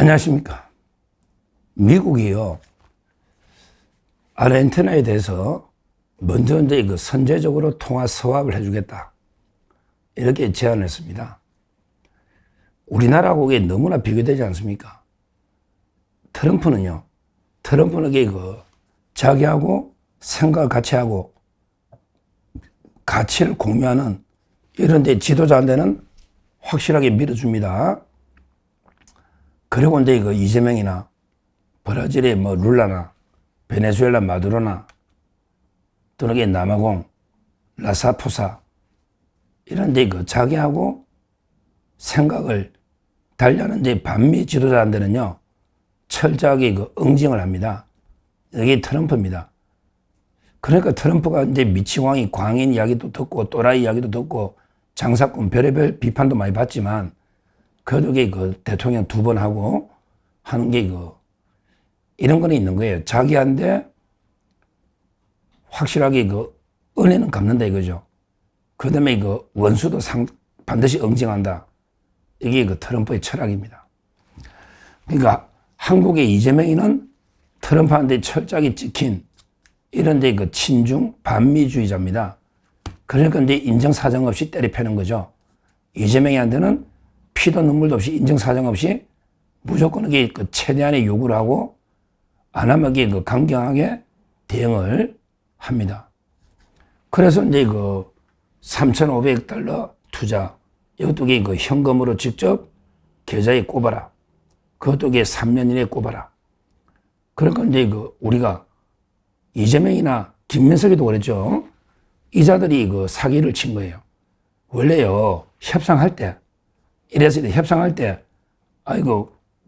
안녕하십니까. 미국이요, 아르헨티나에 대해서 먼저 이제 선제적으로 통화 서합을 해주겠다, 이렇게 제안을 했습니다. 우리나라하고 이게 너무나 비교되지 않습니까? 트럼프는 이게 자기하고 생각을 같이 하고 가치를 공유하는 이런 데 지도자한테는 확실하게 밀어줍니다. 그리고 이제 이재명이나 브라질의 룰라나 베네수엘라 마두로나 또는 남아공 라사포사 이런 데 자기하고 생각을 달리하는 이제 반미 지도자한테는요, 철저하게 응징을 합니다. 이게 트럼프입니다. 그러니까 트럼프가 이제 미치광이 광인 이야기도 듣고 또라이 이야기도 듣고 장사꾼 별의별 비판도 많이 받지만 그래도 이게 대통령 2번 하고 하는 게 이런 거는 있는 거예요. 자기한테 확실하게 은혜는 갚는다 이거죠. 그 다음에 원수도 반드시 응징한다. 이게 트럼프의 철학입니다. 그러니까 한국의 이재명이는 트럼프한테 철저하게 찍힌 이런 데 친중 반미주의자입니다. 그러니까 이제 인정사정 없이 때려패는 거죠. 이재명이한테는 피도 눈물도 없이 인정사정 없이 무조건 이게 최대한의 요구를 하고 안 하면 이게 강경하게 대응을 합니다. 그래서 이제 3,500억 달러 투자, 이것도 이게 현금으로 직접 계좌에 꼽아라. 그것도 이게 3년 이내에 꼽아라. 그러니까 이제 우리가 이재명이나 김민석이도 그랬죠. 이자들이 사기를 친 거예요. 원래요, 협상할 때, 이래서 협상할 때,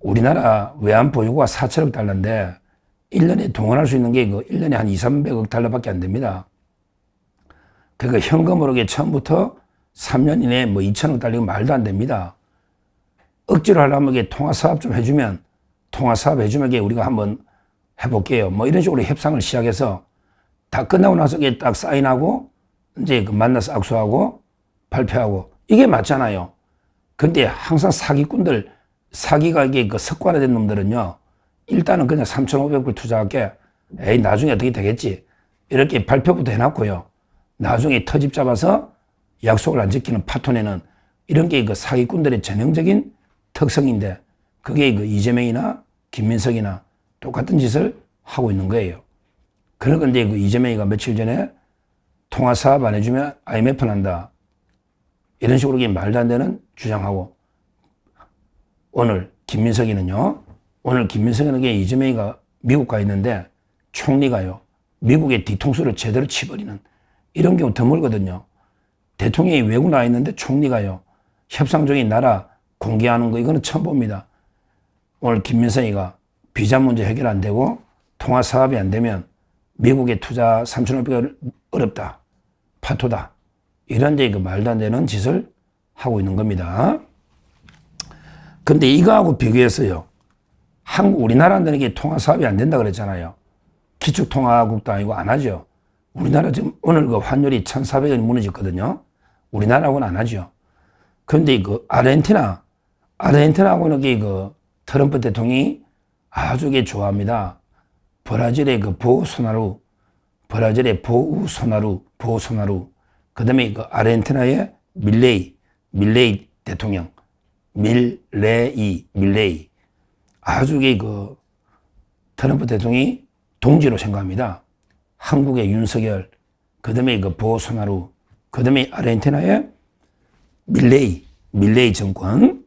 우리나라 외환 보유고가 4천억 달러인데, 1년에 동원할 수 있는 게 1년에 한 200~300억 달러밖에 안 됩니다. 그러니까 현금으로 처음부터 3년 이내에 2천억 달러가 말도 안 됩니다. 억지로 하려면 통화사업 좀 해주면, 통화사업 해주면 우리가 한번 해볼게요. 이런 식으로 협상을 시작해서 다 끝나고 나서 딱 사인하고 이제 만나서 악수하고 발표하고 이게 맞잖아요. 근데 항상 사기꾼들, 사기가 이게 습관화된 놈들은요, 일단은 그냥 3,500불 투자할게. 에이, 나중에 어떻게 되겠지. 이렇게 발표부터 해놨고요. 나중에 터집 잡아서 약속을 안 지키는 파토내는 이런 게 사기꾼들의 전형적인 특성인데 그게 이재명이나 김민석이나 똑같은 짓을 하고 있는 거예요. 그러니까 이제 이재명이가 며칠 전에 통화 사업 안 해주면 IMF 난다. 이런 식으로 말도 안 되는 주장하고 오늘 김민석이는요, 이재명이가 미국 가 있는데 총리가요, 미국의 뒤통수를 제대로 치버리는 이런 경우 드물거든요. 대통령이 외국 나와 있는데 총리가요, 협상 중인 나라 공개하는 거 이거는 처음 봅니다. 오늘 김민석이가 비자 문제 해결 안 되고 통화 사업이 안 되면 미국에 투자 3,500억 어렵다. 파토다. 이런 데 말도 안 되는 짓을 하고 있는 겁니다. 근데 이거하고 비교해서요, 우리나라는 이게 통화 사업이 안 된다 그랬잖아요. 기축통화국도 아니고 안 하죠. 우리나라 지금 오늘 환율이 1,400원이 무너졌거든요. 우리나라하고는 안 하죠. 그런데 아르헨티나하고는 트럼프 대통령이 아주 좋아합니다. 브라질의 보우소나루, 그 다음에 아르헨티나의 밀레이 대통령, 밀레이. 아주 트럼프 대통령이 동지로 생각합니다. 한국의 윤석열, 그 다음에 보우소나루, 그 다음에 아르헨티나의 밀레이 정권.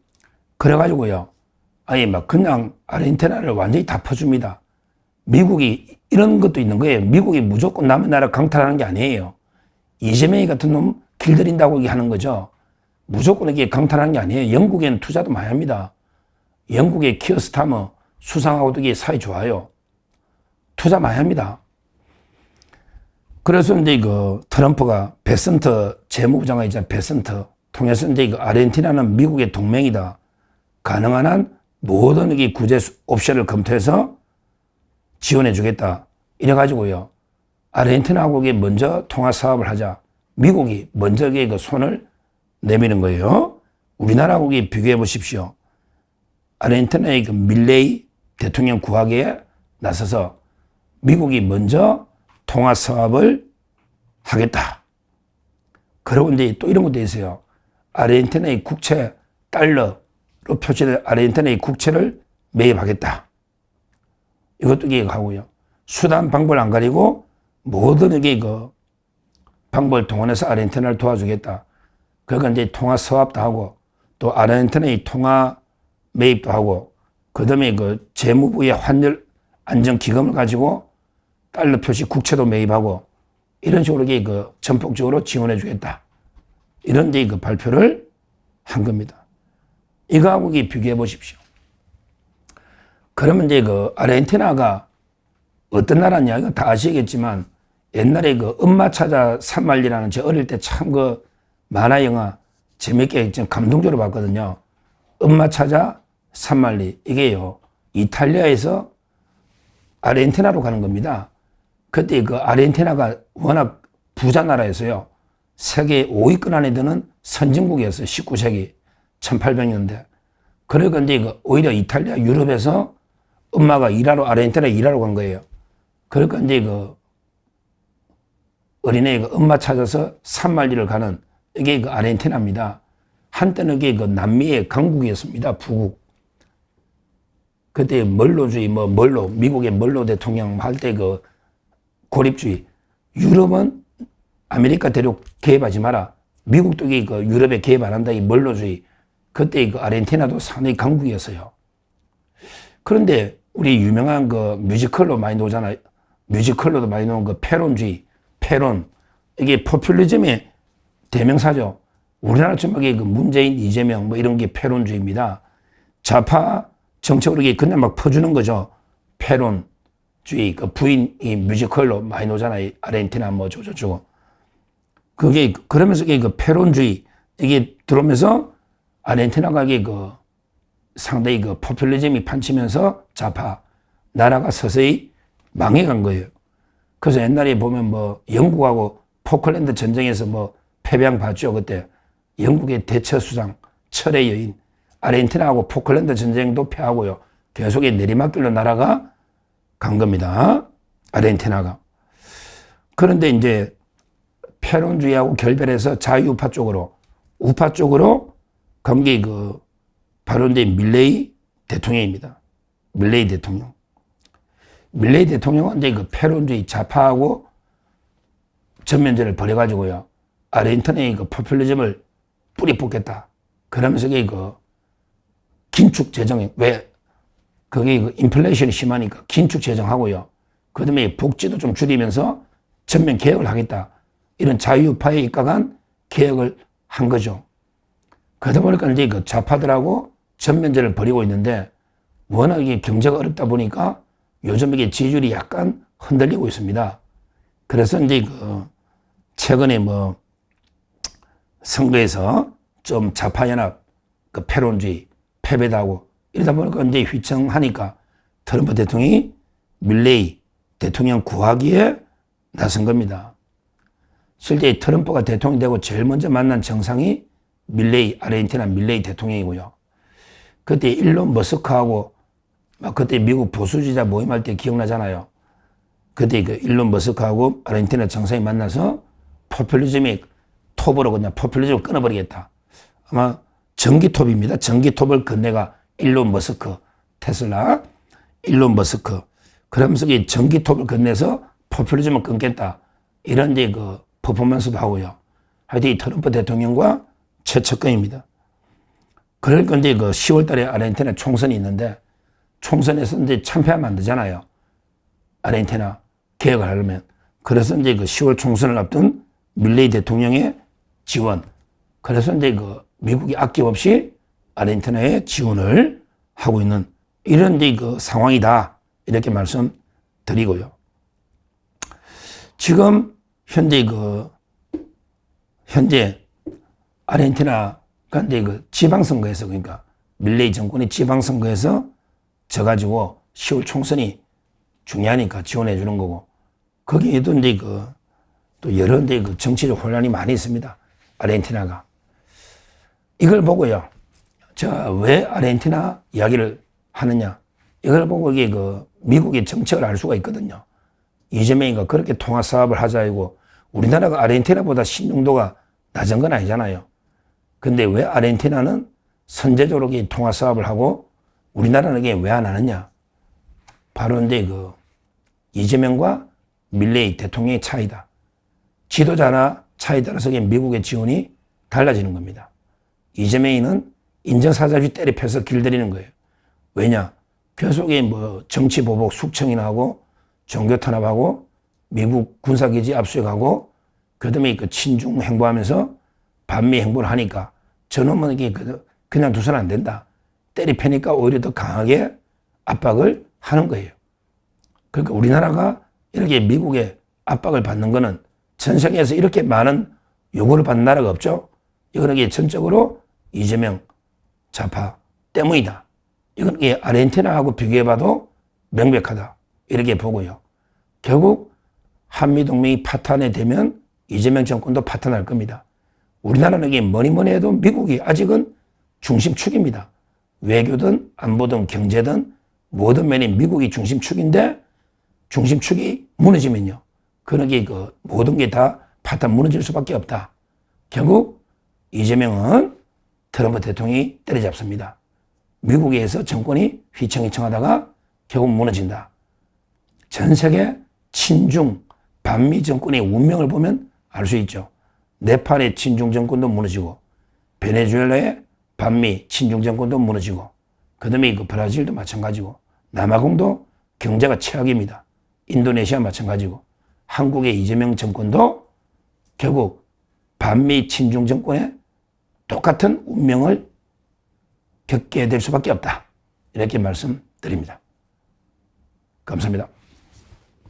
그래가지고요, 그냥 아르헨티나를 완전히 다 퍼줍니다. 미국이 이런 것도 있는 거예요. 미국이 무조건 남의 나라 강탈하는 게 아니에요. 이재명이 같은 놈 길들인다고 하는 거죠. 무조건 이게 강탈하는 게 아니에요. 영국에는 투자도 많이 합니다. 영국의 키어스타머 수상하고도 이게 사이 좋아요. 투자 많이 합니다. 그래서 이제 트럼프가 베센터 재무부장관 있잖아요. 베센터 통해서 이제 아르헨티나는 미국의 동맹이다. 가능한 한 모든 구제 옵션을 검토해서 지원해 주겠다. 이래가지고요, 아르헨티나하고 먼저 통화 사업을 하자. 미국이 먼저 손을 내미는 거예요. 우리나라하고 비교해 보십시오. 아르헨티나의 그 밀레이 대통령 구하기에 나서서 미국이 먼저 통화 사업을 하겠다. 그러고 이제 또 이런 것도 있어요. 아르헨티나의 국채 달러로 표시된 아르헨티나의 국채를 매입하겠다. 이것도 계획하고요. 수단 방법을 안 가리고 모든 게 그 방법을 동원해서 아르헨티나를 도와주겠다. 그러니까 이제 통화 사업도 하고 또 아르헨티나의 통화 매입도 하고 그다음에 그 재무부의 환율 안정기금을 가지고 달러 표시 국채도 매입하고 이런 식으로 그 전폭적으로 지원해 주겠다. 이런 데 그 발표를 한 겁니다. 이거하고 비교해 보십시오. 그러면 이제 그 아르헨티나가 어떤 나라냐, 이거 다 아시겠지만 옛날에 그 엄마 찾아 산말리라는 제 어릴 때 참 그 만화 영화 재밌게 좀 감동적으로 봤거든요. 엄마 찾아 산말리. 이게요, 이탈리아에서 아르헨티나로 가는 겁니다. 그때 그 아르헨티나가 워낙 부자 나라에서요. 세계 5위권 안에 드는 선진국이었어요. 19세기 1800년대. 그러니까 이제 그 오히려 이탈리아 유럽에서 엄마가 일하러 아르헨티나에 일하러 간 거예요. 그러니까 이제 그 어린애가 엄마 찾아서 산말리를 가는 이게 그 아르헨티나입니다. 한때는 이게 그 남미의 강국이었습니다. 부국. 그때 멀로주의 미국의 멀로 대통령 할 때 그 고립주의. 유럽은 아메리카 대륙 개입하지 마라. 미국도 그 유럽에 개입 안 한다. 이 멀로주의. 그때 그 아르헨티나도 상당히 강국이었어요. 그런데 우리 유명한 그 뮤지컬로 많이 나오잖아요. 뮤지컬로도 많이 나온 그 페론주의. 페론. 이게 포퓰리즘의 대명사죠. 우리나라 전역에 그 문재인, 이재명 이런 게 페론주의입니다. 좌파 정책으로 그냥 막 퍼주는 거죠. 페론주의. 그 부인이 뮤지컬로 많이 나오잖아요. 아르헨티나 저쩌고. 그게 그러면서 그 페론주의 이게 들어오면서 아르헨티나가 그 상당히 그 포퓰리즘이 판치면서 좌파 나라가 서서히 망해간 거예요. 그래서 옛날에 보면 영국하고 포클랜드 전쟁에서 패배한 봤죠. 그때 영국의 대처수장 철의 여인 아르헨티나하고 포클랜드 전쟁도 패하고요. 계속 내리막길로 나라가 간 겁니다. 아르헨티나가. 그런데 이제 페론주의하고 결별해서 자유우파 쪽으로 우파 쪽으로 간 게 바로 이제 밀레이 대통령입니다. 밀레이 대통령. 밀레이 대통령은 이제 그 페론주의 좌파하고 전면전을 벌여가지고요. 아르헨티나의 그 포퓰리즘을 뿌리 뽑겠다. 그러면서 긴축 재정, 그게 인플레이션이 심하니까 긴축 재정하고요. 그 다음에 복지도 좀 줄이면서 전면 개혁을 하겠다. 이런 자유파에 입각한 개혁을 한 거죠. 그러다 보니까 이제 그 좌파들하고 전면전을 벌이고 있는데 워낙 경제가 어렵다 보니까 요즘 이게 지지율이 약간 흔들리고 있습니다. 그래서 이제 최근에 선거에서 좀 좌파연합, 페론주의 패배하고 이러다 보니까 이제 휘청하니까 트럼프 대통령이 밀레이 대통령 구하기에 나선 겁니다. 실제 트럼프가 대통령이 되고 제일 먼저 만난 정상이 아르헨티나 밀레이 대통령이고요. 그때 일론 머스크하고 그때 미국 보수주의자 모임할 때 기억나잖아요. 그때 일론 머스크하고 아르헨티나 정상이 만나서 포퓰리즘의 톱으로 그냥 포퓰리즘을 끊어버리겠다. 아마 전기톱입니다. 전기톱을 건네가 일론 머스크, 테슬라, 일론 머스크. 그러면서 이 전기톱을 건네서 포퓰리즘을 끊겠다. 이런 이제 퍼포먼스도 하고요. 하여튼 이 트럼프 대통령과 최측근입니다. 그러니까 이제 10월 달에 아르헨티나 총선이 있는데 총선에서 이제 참패하면 안 되잖아요. 아르헨티나 개혁을 하려면. 그래서 이제 10월 총선을 앞둔 밀레이 대통령의 지원. 그래서 이제 미국이 아낌없이 아르헨티나에 지원을 하고 있는 이런 이제 상황이다. 이렇게 말씀드리고요. 지금 현재 아르헨티나가 이제 지방선거에서 그러니까 밀레이 정권이 지방선거에서 져가지고 10월 총선이 중요하니까 지원해 주는 거고 거기에도 이제 또 여러 이제 정치적 혼란이 많이 있습니다. 아르헨티나가. 이걸 보고요. 자, 왜 아르헨티나 이야기를 하느냐? 이걸 보고 이게 미국의 정책을 알 수가 있거든요. 이재명이가 그렇게 통화 사업을 하자고 우리나라가 아르헨티나보다 신중도가 낮은 건 아니잖아요. 근데 왜 아르헨티나는 선제적으로 통화 사업을 하고 우리나라는 이게 왜 안 하느냐? 바로 이제 이재명과 밀레이 대통령의 차이다. 지도자나 차에 따라서 미국의 지원이 달라지는 겁니다. 이재명이는 인정사자주의 때려 펴서 길들이는 거예요. 왜냐? 계속에 정치 보복 숙청이나 하고 종교 탄압하고 미국 군사기지 압수해가고 그다음에 친중 행보하면서 반미 행보를 하니까 저놈은 이게 그냥 두서는 안 된다. 때리 패니까 오히려 더 강하게 압박을 하는 거예요. 그러니까 우리나라가 이렇게 미국의 압박을 받는 거는 전 세계에서 이렇게 많은 요구를 받는 나라가 없죠. 이거는 이게 전적으로 이재명 좌파 때문이다. 이건 아르헨티나하고 비교해봐도 명백하다. 이렇게 보고요. 결국 한미동맹이 파탄이 되면 이재명 정권도 파탄할 겁니다. 우리나라는 이게 뭐니 해도 미국이 아직은 중심축입니다. 외교든 안보든 경제든 모든 면이 미국이 중심축인데 중심축이 무너지면요. 그러게 모든 게 다 파탄 무너질 수밖에 없다. 결국 이재명은 트럼프 대통령이 때려잡습니다. 미국에서 정권이 휘청휘청하다가 결국 무너진다. 전 세계 친중 반미 정권의 운명을 보면 알 수 있죠. 네팔의 친중 정권도 무너지고 베네수엘라의 반미 친중 정권도 무너지고 그다음에 브라질도 마찬가지고 남아공도 경제가 최악입니다. 인도네시아 마찬가지고 한국의 이재명 정권도 결국 반미 친중 정권의 똑같은 운명을 겪게 될 수밖에 없다. 이렇게 말씀드립니다. 감사합니다.